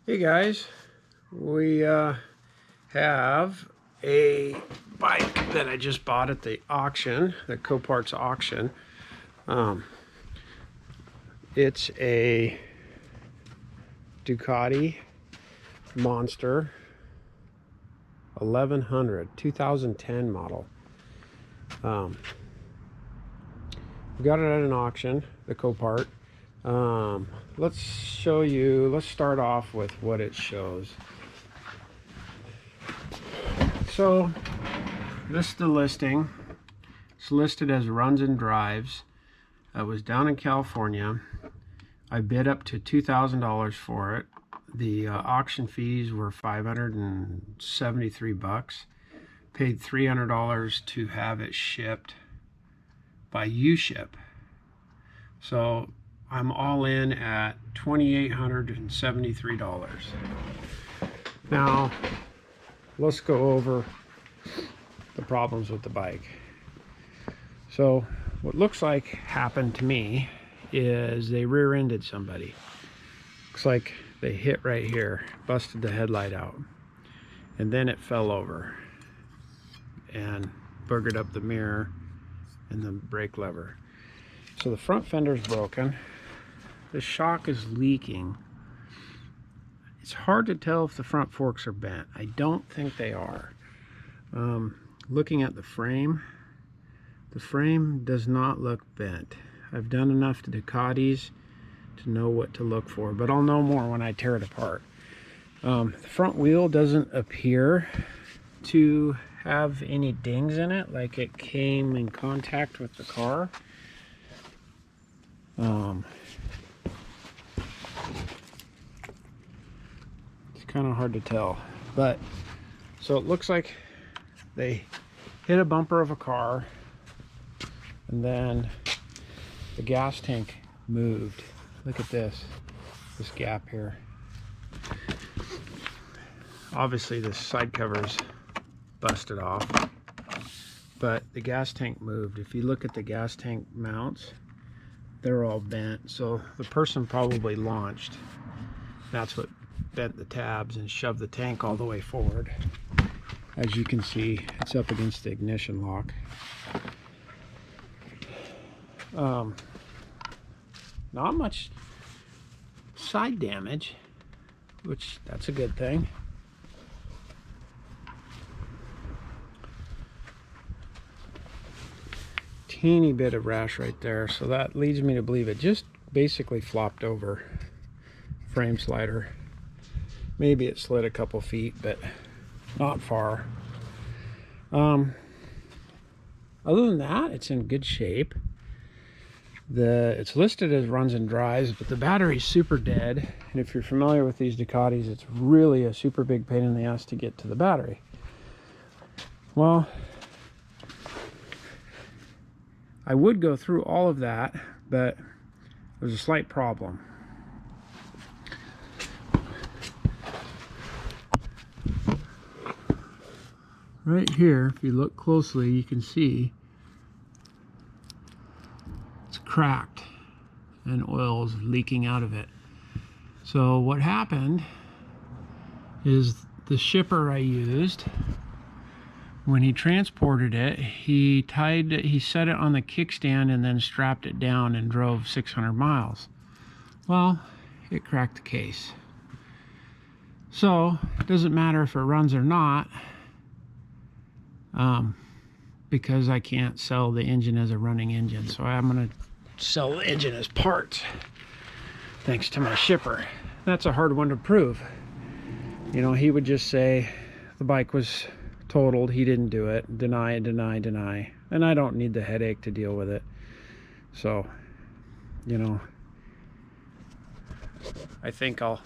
Hey guys, we have a bike that I just bought at the auction, the Copart's auction. It's a Ducati Monster 1100 2010 model. We got it at an auction, the Copart. Let's start off with what it shows. So this is the listing. It's listed as runs and drives. I was down in California. I bid up to $2,000 for it. The auction fees were $573. Paid $300 to have it shipped by U-Ship. So I'm all in at $2,873. Now, let's go over the problems with the bike. So what looks like happened to me is they rear-ended somebody. Looks like they hit right here, busted the headlight out, and then it fell over and boogered up the mirror and the brake lever. So the front fender's broken. The shock is leaking. It's hard to tell if the front forks are bent. I don't think they are. Looking at the frame does not look bent. I've done enough to Ducatis to know what to look for, but I'll know more when I tear it apart. The front wheel doesn't appear to have any dings in it, like it came in contact with the car. It's kind of hard to tell, but so it looks like they hit a bumper of a car, and then the gas tank moved. Look at this gap here. Obviously this side cover's busted off, but the gas tank moved. If you look at the gas tank mounts, they're all bent. So the person probably launched. That's what bent the tabs and shoved the tank all the way forward. As you can see, it's up against the ignition lock. Not much side damage, which that's a good thing. Teeny bit of rash right there, so that leads me to believe it just basically flopped over. Frame slider. Maybe it slid a couple feet, but not far. Other than that, it's in good shape. It's listed as runs and drives, but the battery's super dead. And if you're familiar with these Ducatis, it's really a super big pain in the ass to get to the battery. Well, I would go through all of that, but there's a slight problem. Right here, if you look closely, you can see it's cracked and oil is leaking out of it. So what happened is the shipper I used, when he transported it, he set it on the kickstand and then strapped it down and drove 600 miles. Well, it cracked the case. So it doesn't matter if it runs or not, because I can't sell the engine as a running engine. So I'm going to sell the engine as parts, thanks to my shipper. That's a hard one to prove. You know, he would just say the bike was totaled, he didn't do it, deny, deny, deny, and I don't need the headache to deal with it. So, you know, I think I'll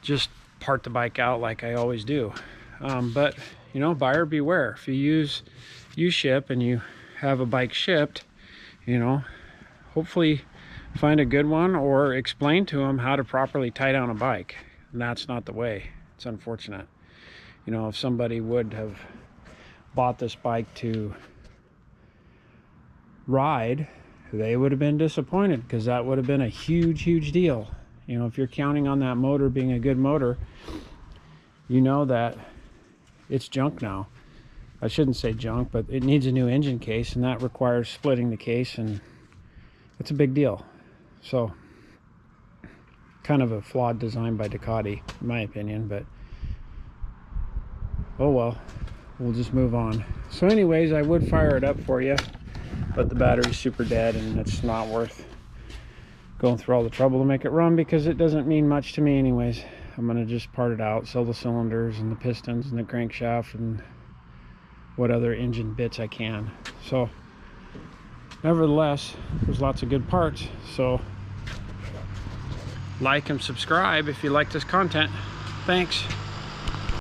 just part the bike out like I always do. But you know, buyer beware. If you use U-Ship and you have a bike shipped, you know, hopefully find a good one, or explain to them how to properly tie down a bike. And that's not the way. It's unfortunate. You know, if somebody would have bought this bike to ride, they would have been disappointed, because that would have been a huge deal. You know, if you're counting on that motor being a good motor, you know that it's junk now. I shouldn't say junk, but it needs a new engine case, and that requires splitting the case, and it's a big deal. So kind of a flawed design by Ducati, in my opinion, but oh well, we'll just move on. So anyways, I would fire it up for you, but the battery's super dead, and it's not worth going through all the trouble to make it run, because it doesn't mean much to me anyways. I'm gonna just part it out, sell the cylinders and the pistons and the crankshaft and what other engine bits I can. So nevertheless, there's lots of good parts. So like and subscribe if you like this content. Thanks.